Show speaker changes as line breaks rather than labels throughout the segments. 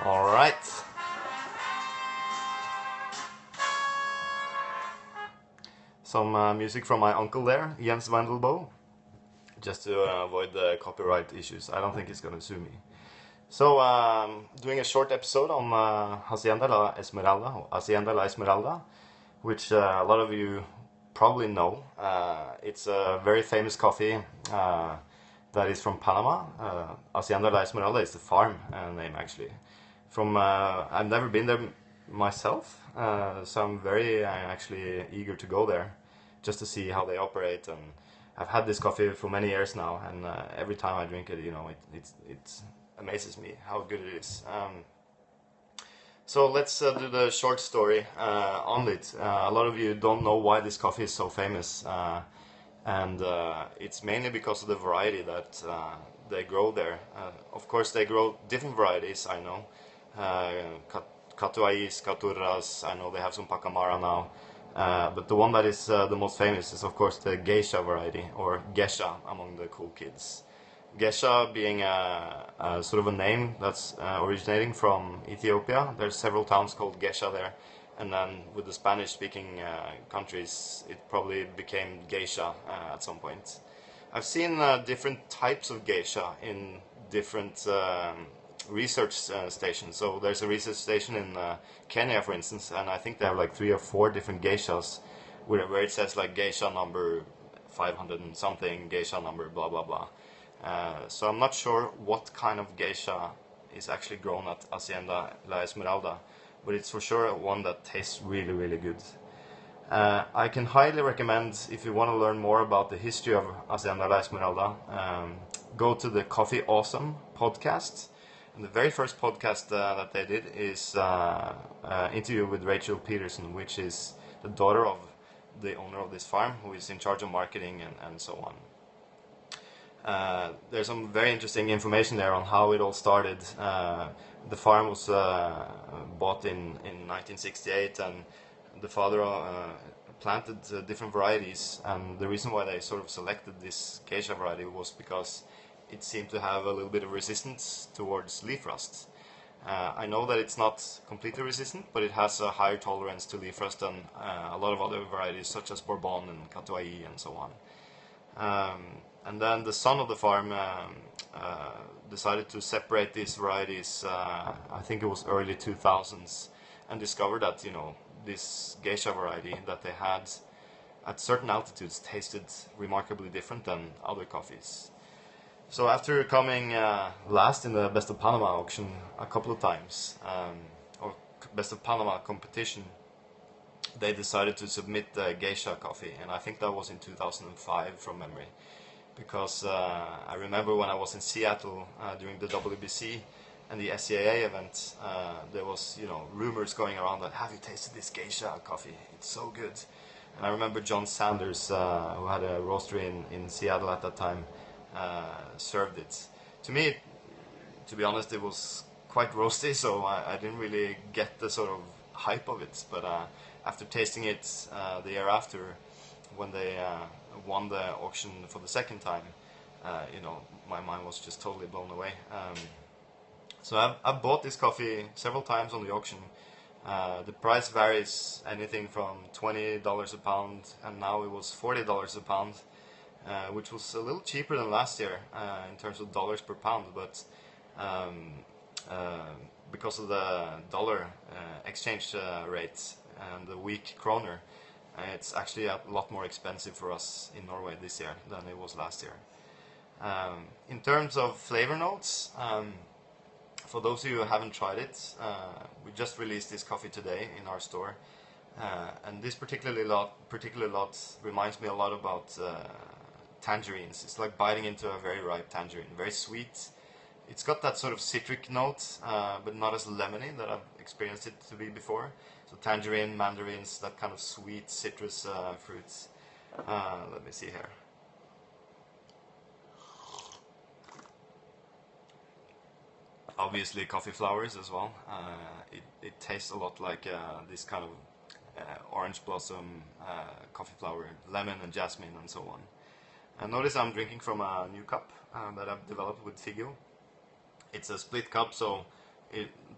All right. Some music from my uncle there, Jens Wendelboe, just to avoid the copyright issues. I don't think he's gonna sue me. So, doing a short episode on Hacienda La Esmeralda, or Hacienda La Esmeralda, which a lot of you probably know. It's a very famous coffee that is from Panama. Hacienda La Esmeralda is the farm name, actually. I've never been there myself, so I'm very actually eager to go there just to see how they operate. And I've had this coffee for many years now, and every time I drink it, it amazes me how good it is. So let's do the short story on it. A lot of you don't know why this coffee is so famous, and it's mainly because of the variety that they grow there. Of course, they grow different varieties, I know. Catuais, Caturras, I know they have some Pacamara now. But the one that is the most famous is, of course, the Geisha variety, or Gesha among the cool kids. Gesha being a sort of a name that's originating from Ethiopia. There's several towns called Gesha there, and then with the Spanish-speaking countries, it probably became Geisha at some point. I've seen different types of Geisha in different research stations. So there's a research station in Kenya, for instance, and I think they have like 3 or 4 different geishas where it says like geisha number 500 and something, geisha number blah blah blah. So I'm not sure what kind of geisha is actually grown at Hacienda La Esmeralda, but it's for sure one that tastes really, really good. I can highly recommend, if you want to learn more about the history of Hacienda La Esmeralda, go to the Coffee Awesome podcast. And the very first podcast that they did is interview with Rachel Peterson, which is the daughter of the owner of this farm, who is in charge of marketing and so on. There's some very interesting information there on how it all started. The farm was bought in 1968, and the father planted different varieties, and the reason why they sort of selected this Geisha variety was because it seemed to have a little bit of resistance towards leaf rust. I know that it's not completely resistant, but it has a higher tolerance to leaf rust than a lot of other varieties such as Bourbon and Catuai and so on. And then the son of the farm decided to separate these varieties, I think it was early 2000s, and discovered that, this Geisha variety that they had at certain altitudes tasted remarkably different than other coffees. So after coming last in the Best of Panama auction a couple of times, or Best of Panama competition, they decided to submit the Geisha coffee, and I think that was in 2005 from memory. Because I remember when I was in Seattle during the WBC and the SCAA event, there was, rumors going around that, have you tasted this Geisha coffee? It's so good. And I remember John Sanders, who had a roastery in Seattle at that time, served it. To me, to be honest, it was quite roasty, so I didn't really get the sort of hype of it. But after tasting it the year after, when they won the auction for the second time, my mind was just totally blown away. So I've bought this coffee several times on the auction. The price varies anything from $20 a pound, and now it was $40 a pound, which was a little cheaper than last year in terms of dollars per pound, but because of the dollar exchange rate and the weak kroner, it's actually a lot more expensive for us in Norway this year than it was last year. In terms of flavor notes, for those of you who haven't tried it, we just released this coffee today in our store, and this particular lot reminds me a lot about tangerines. It's like biting into a very ripe tangerine, very sweet. It's got that sort of citric note, but not as lemony that I've experienced it to be before. So tangerine, mandarins, that kind of sweet citrus fruits. Let me see here. Obviously coffee flowers as well. It tastes a lot like this kind of orange blossom, coffee flower, lemon and jasmine and so on. And notice I'm drinking from a new cup that I've developed with Figio. It's a split cup, so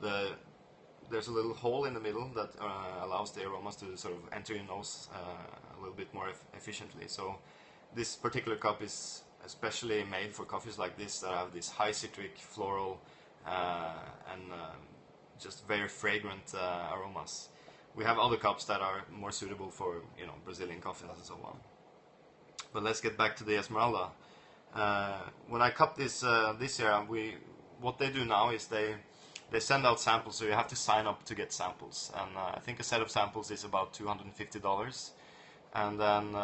there's a little hole in the middle that allows the aromas to sort of enter your nose a little bit more efficiently. So this particular cup is especially made for coffees like this that have this high citric, floral, and just very fragrant aromas. We have other cups that are more suitable for, you know, Brazilian coffees and so on. But let's get back to the Esmeralda. When I cup this this year, what they do now is they send out samples, so you have to sign up to get samples. And I think a set of samples is about $250. And then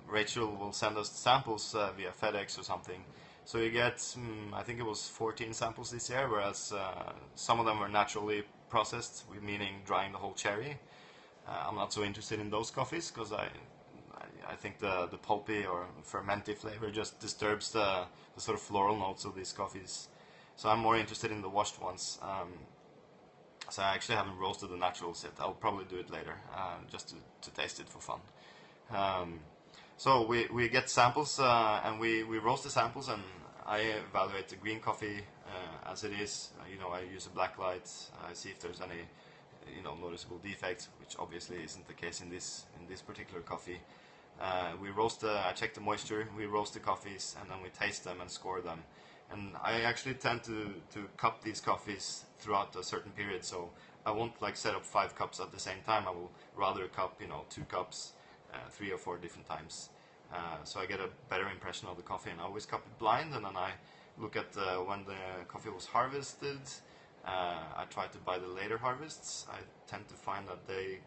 Rachel will send us samples via FedEx or something. So you get, I think it was 14 samples this year, whereas some of them were naturally processed, meaning drying the whole cherry. I'm not so interested in those coffees because I think the pulpy or fermenty flavor just disturbs the sort of floral notes of these coffees. So I'm more interested in the washed ones. So I actually haven't roasted the naturals yet. I'll probably do it later, just to taste it for fun. So we get samples and we roast the samples, and I evaluate the green coffee as it is. You know, I use a black light. I see if there's any, you know, noticeable defects, which obviously isn't the case in this particular coffee. We roast I check the moisture. We roast the coffees, and then we taste them and score them. And I actually tend to cup these coffees throughout a certain period, so I won't like set up 5 cups at the same time. I will rather cup, you know, 2 cups 3 or 4 different times, so I get a better impression of the coffee. And I always cup it blind, and then I look at when the coffee was harvested. I try to buy the later harvests. I tend to find that they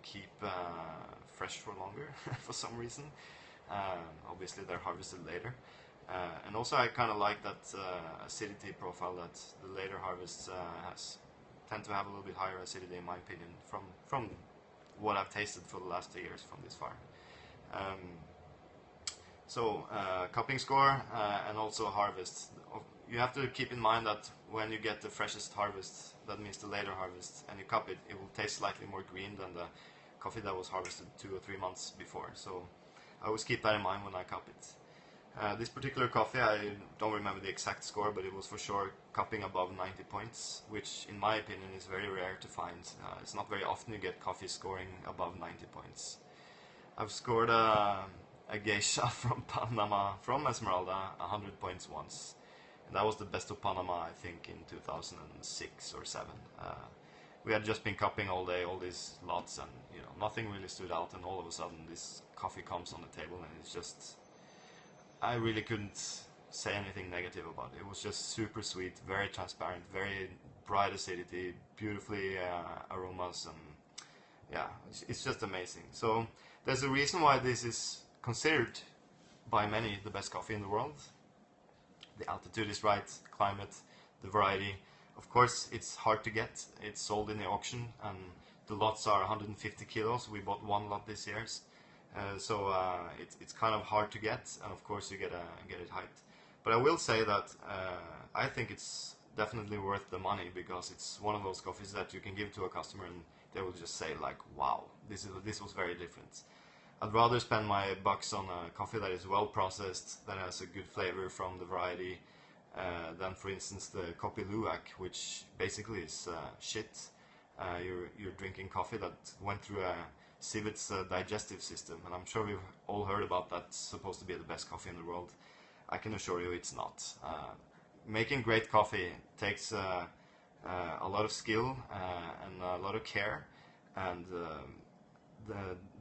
keep fresh for longer for some reason. Obviously they're harvested later. And also I kind of like that acidity profile that the later harvests tend to have a little bit higher acidity, in my opinion, from what I've tasted for the last 2 years from this farm. So cupping score and also harvest. You have to keep in mind that when you get the freshest harvest, that means the later harvest, and you cup it, it will taste slightly more green than the coffee that was harvested 2 or 3 months before. So I always keep that in mind when I cup it. This particular coffee, I don't remember the exact score, but it was for sure cupping above 90 points, which in my opinion is very rare to find. It's not very often you get coffee scoring above 90 points. I've scored a Geisha from Panama, from Esmeralda, 100 points once. And that was the best of Panama, I think, in 2006 or 7. We had just been cupping all day, all these lots, and you know, nothing really stood out, and all of a sudden this coffee comes on the table, and it's just, I really couldn't say anything negative about it. It was just super sweet, very transparent, very bright acidity, beautifully aromas, and yeah, it's just amazing. So there's a reason why this is considered by many the best coffee in the world. The altitude is right, climate, the variety. Of course, it's hard to get. It's sold in the auction, and the lots are 150 kilos. We bought 1 lot this year. So it's kind of hard to get, and of course you get it hyped. But I will say that I think it's definitely worth the money, because it's one of those coffees that you can give to a customer and they will just say like, wow, this was very different. I'd rather spend my bucks on a coffee that is well processed, that has a good flavor from the variety, than for instance the Kopi Luwak, which basically is shit. You're drinking coffee that went through a civet's digestive system, and I'm sure we've all heard about that. It's supposed to be the best coffee in the world. I can assure you it's not. Making great coffee takes a lot of skill and a lot of care, and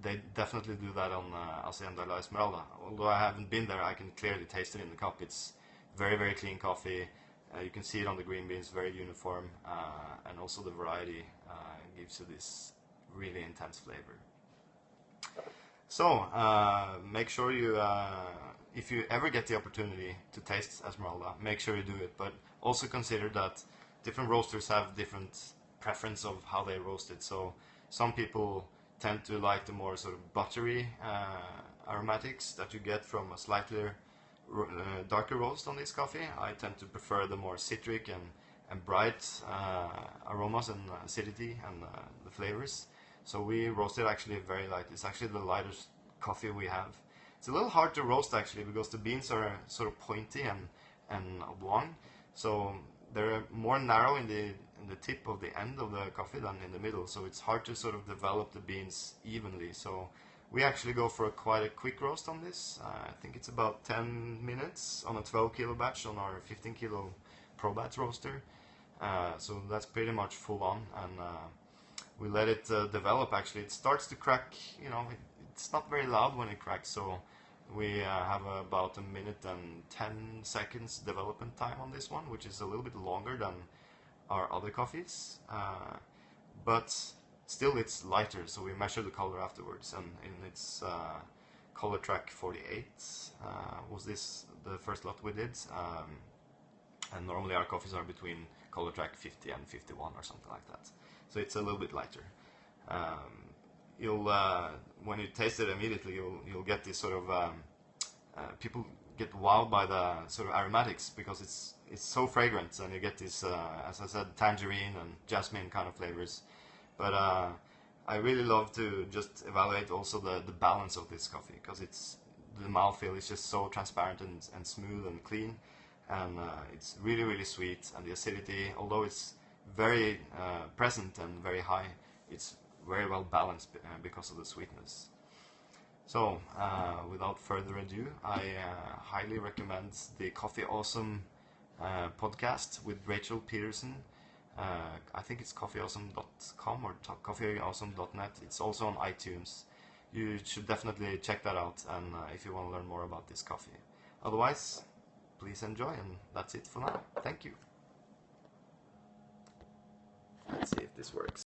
they definitely do that on Hacienda La Esmeralda. Although I haven't been there, I can clearly taste it in the cup. It's very, very clean coffee. You can see it on the green beans, very uniform, and also the variety gives you this really intense flavor. So make sure you, if you ever get the opportunity to taste Esmeralda, make sure you do it. But also consider that different roasters have different preference of how they roast it. So some people tend to like the more sort of buttery aromatics that you get from a slightly darker roast on this coffee. I tend to prefer the more citric and bright aromas and acidity and the flavors. So we roast it actually very light. It's actually the lightest coffee we have. It's a little hard to roast actually because the beans are sort of pointy and oblong, so they're more narrow in the tip of the end of the coffee than in the middle, so it's hard to sort of develop the beans evenly. So we actually go for quite a quick roast on this. I think it's about 10 minutes on a 12 kilo batch on our 15 kilo Pro Bat roaster. So that's pretty much full on, and we let it develop. Actually, it starts to crack. You know, it's not very loud when it cracks, so we have about 1 minute and 10 seconds development time on this one, which is a little bit longer than our other coffees, but still it's lighter, so we measure the color afterwards, and in its color track 48 was this the first lot we did, and normally our coffees are between color track 50 and 51 or something like that, so it's a little bit lighter. You'll when you taste it immediately, you'll get this sort of people get wowed by the sort of aromatics because it's so fragrant, and you get this as I said, tangerine and jasmine kind of flavors. But I really love to just evaluate also the balance of this coffee, because the mouthfeel is just so transparent and smooth and clean, and it's really, really sweet, and the acidity, although it's very present and very high, it's very well balanced because of the sweetness. So without further ado, I highly recommend the Coffee Awesome podcast with Rachel Peterson. I think it's coffeeawesome.com or coffeeawesome.net. It's also on iTunes. You should definitely check that out, and if you want to learn more about this coffee. Otherwise, please enjoy, and that's it for now. Thank you. Let's see if this works.